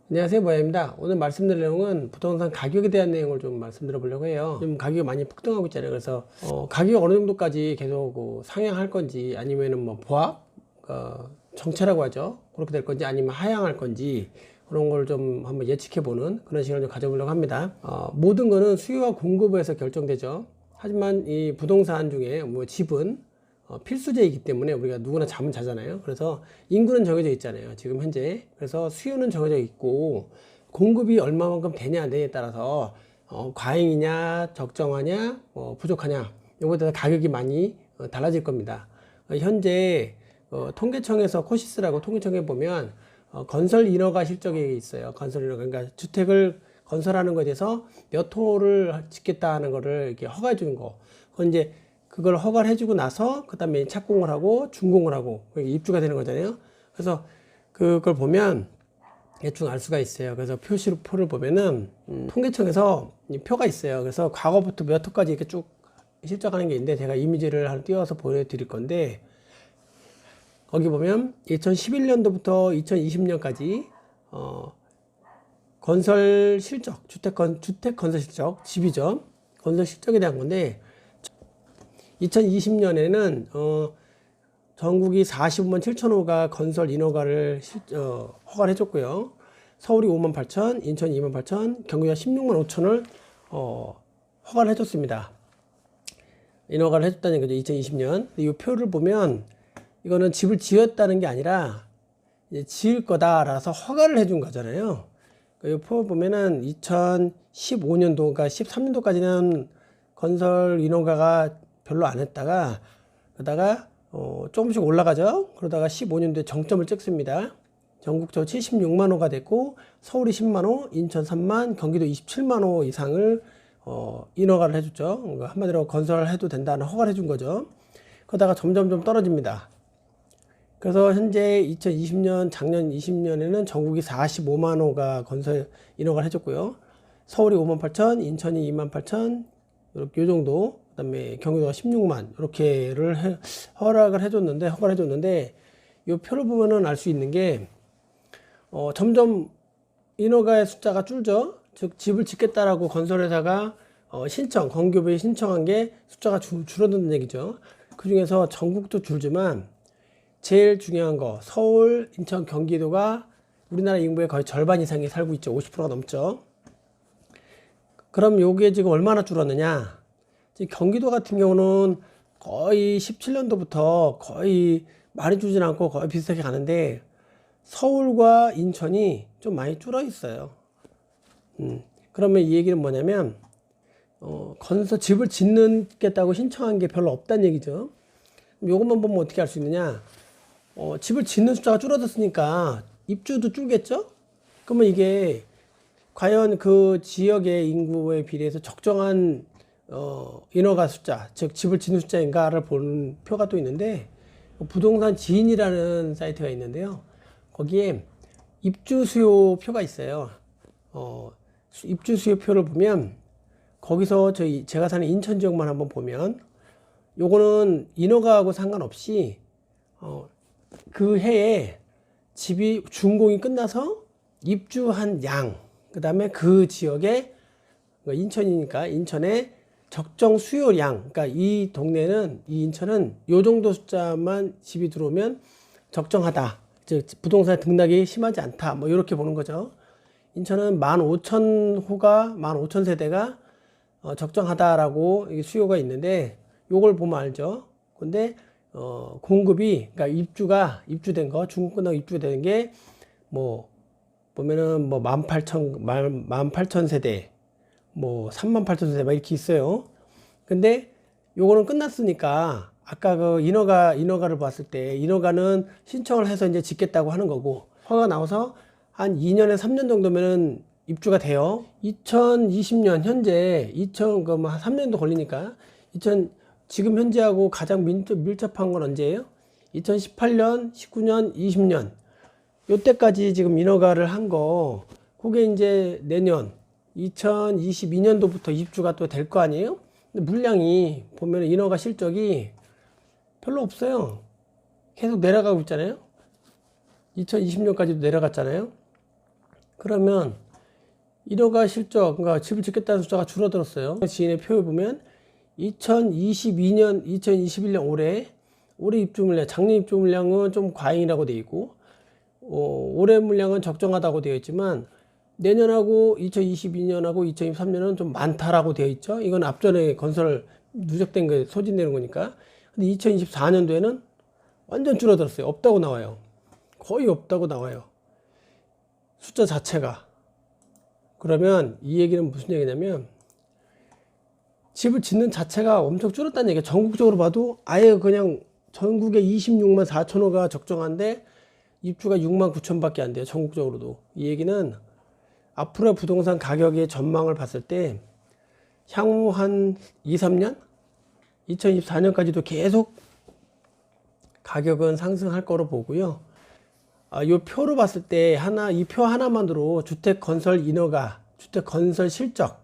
안녕하세요, 모야입니다. 오늘 말씀드릴 내용은 부동산 가격에 대한 내용을 좀 말씀드려 보려고 해요. 지금 가격이 많이 폭등하고 있잖아요. 그래서 가격이 어느 정도까지 계속 상향할 건지, 아니면은 뭐 보합, 정체라고 하죠. 그렇게 될 건지, 아니면 하향할 건지, 그런 걸 좀 한번 예측해 보는 그런 시간을 좀 가져보려고 합니다. 모든 거는 수요와 공급에서 결정되죠. 하지만 이 부동산 중에 뭐 집은 필수제이기 때문에 우리가 누구나 잠은 자잖아요. 그래서 인구는 정해져 있잖아요, 지금 현재. 그래서 수요는 정해져 있고 공급이 얼마만큼 되냐 안 되냐에 따라서 과잉이냐 적정하냐 부족하냐, 요거에 따라 가격이 많이 달라질 겁니다. 현재 통계청에서 코시스라고 통계청에 보면 건설 인허가 실적이 있어요. 건설 인허가, 그러니까 주택을 건설하는 것에 대해서 몇 호를 짓겠다는 거를 이렇게 허가해 주는 거. 그건 이제 그걸 허가를 해주고 나서 그 다음에 착공을 하고 준공을 하고 입주가 되는 거잖아요. 그래서 그걸 보면 대충 알 수가 있어요. 그래서 표를 보면은 통계청에서 이 표가 있어요. 그래서 과거부터 몇 호까지 이렇게 쭉 실적하는 게 있는데, 제가 이미지를 하나 띄워서 보여드릴 건데, 거기 보면 2011년도부터 2020년까지 건설 실적, 주택 건설 실적, 집이죠. 건설 실적에 대한 건데, 2020년에는 전국이 45만 7천 호가 건설 인허가를 허가를 해줬고요. 서울이 5만 8천, 인천이 2만 8천, 경기가 16만 5천을 허가를 해줬습니다. 인허가를 해줬다는 거죠, 2020년. 이 표를 보면 이거는 집을 지었다는 게 아니라 이제 지을 거다라서 허가를 해준 거잖아요. 이 표 보면은 2015년도, 그러니까 13년도까지는 건설 인허가가 별로 안 했다가, 그러다가 조금씩 올라가죠. 그러다가 15년도에 정점을 찍습니다. 전국적으로 76만 호가 됐고, 서울이 10만 호, 인천 3만, 경기도 27만 호 이상을 인허가를 해줬죠. 그러니까 한마디로 건설을 해도 된다는 허가를 해준 거죠. 그러다가 점점 떨어집니다. 그래서 현재 2020년, 작년 20년에는 전국이 45만 호가 건설 인허가를 해줬고요. 서울이 5만 8천, 인천이 2만 8천, 이렇게 요 정도. 그다음에 경기도가 16만 이렇게를 허가를 해줬는데, 이 표를 보면은 알 수 있는 게 점점 인허가의 숫자가 줄죠. 즉 집을 짓겠다라고 건설회사가 건교부에 신청한 게 숫자가 줄어드는 얘기죠. 그 중에서 전국도 줄지만 제일 중요한 거 서울, 인천, 경기도가 우리나라 인구의 거의 절반 이상이 살고 있죠. 50%가 넘죠. 그럼 요게 지금 얼마나 줄었느냐? 경기도 같은 경우는 거의 17년도부터 거의 많이 줄진 않고 거의 비슷하게 가는데, 서울과 인천이 좀 많이 줄어 있어요. 그러면 이 얘기는 뭐냐면 집을 짓겠다고 신청한 게 별로 없다는 얘기죠. 요것만 보면 어떻게 알 수 있느냐? 집을 짓는 숫자가 줄어들었으니까 입주도 줄겠죠? 그러면 이게 과연 그 지역의 인구에 비례해서 적정한 인허가 숫자, 즉 집을 짓는 숫자인가를 보는 표가 또 있는데, 부동산 지인이라는 사이트가 있는데요. 거기에 입주 수요 표가 있어요. 입주 수요 표를 보면 거기서 제가 사는 인천 지역만 한번 보면, 요거는 인허가하고 상관없이 그 해에 집이 준공이 끝나서 입주한 양, 그 다음에 그 지역에 인천이니까 인천에 적정 수요량, 그러니까 이 동네는, 이 인천은 요 정도 숫자만 집이 들어오면 적정하다, 즉 부동산 등락이 심하지 않다, 뭐 이렇게 보는 거죠. 인천은 15,000호가 15,000세대가 적정하다라고 수요가 있는데, 요걸 보면 알죠. 근데 공급이, 그러니까 입주된 거, 준공 끝나고 입주된 게 뭐 보면은 뭐 18,000세대, 뭐 38,000세대 막 이렇게 있어요. 근데 요거는 끝났으니까, 아까 그 인허가를 봤을 때 인허가는 신청을 해서 이제 짓겠다고 하는 거고, 허가 나와서 한 2년에 3년 정도면은 입주가 돼요. 2020년 현재 3년도 걸리니까, 지금 현재하고 가장 밀접한 건 언제예요? 2018년, 19년, 20년 요때까지 지금 인허가를 한 거, 그게 이제 내년 2022년도부터 입주가 또 될 거 아니에요? 근데 물량이 보면 인허가 실적이 별로 없어요. 계속 내려가고 있잖아요. 2020년까지도 내려갔잖아요. 그러면 인허가 실적, 그러니까 집을 짓겠다는 숫자가 줄어들었어요. 지인의 표에 보면 2022년, 2021년 올해 입주 물량, 작년 입주 물량은 좀 과잉이라고 되어 있고, 올해 물량은 적정하다고 되어 있지만, 내년하고 2022년하고 2023년은 좀 많다라고 되어 있죠. 이건 앞전에 건설 누적된 게 소진되는 거니까. 근데 2024년도에는 완전 줄어들었어요. 없다고 나와요. 거의 없다고 나와요. 숫자 자체가. 그러면 이 얘기는 무슨 얘기냐면, 집을 짓는 자체가 엄청 줄었다는 얘기예요. 전국적으로 봐도 아예 그냥 전국에 26만 4천 호가 적정한데 입주가 6만 9천 밖에 안 돼요. 전국적으로도. 이 얘기는 앞으로의 부동산 가격의 전망을 봤을 때 향후 한 2, 3년? 2024년까지도 계속 가격은 상승할 거로 보고요. 이 표로 봤을 때 이 표 하나만으로 주택 건설 인허가, 주택 건설 실적,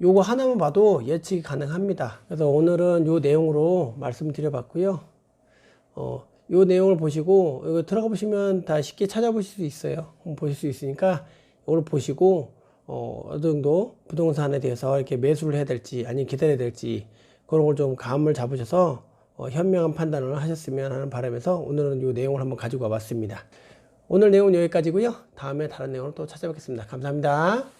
요거 하나만 봐도 예측이 가능합니다. 그래서 오늘은 요 내용으로 말씀드려 봤고요. 요 내용을 보시고, 이거 들어가 보시면 다 쉽게 찾아보실 수 있어요. 보실 수 있으니까, 이걸 보시고, 어느 정도 부동산에 대해서 이렇게 매수를 해야 될지, 아니면 기다려야 될지, 그런 걸 좀 감을 잡으셔서, 현명한 판단을 하셨으면 하는 바람에서 오늘은 요 내용을 한번 가지고 와봤습니다. 오늘 내용은 여기까지고요. 다음에 다른 내용으로 또 찾아뵙겠습니다. 감사합니다.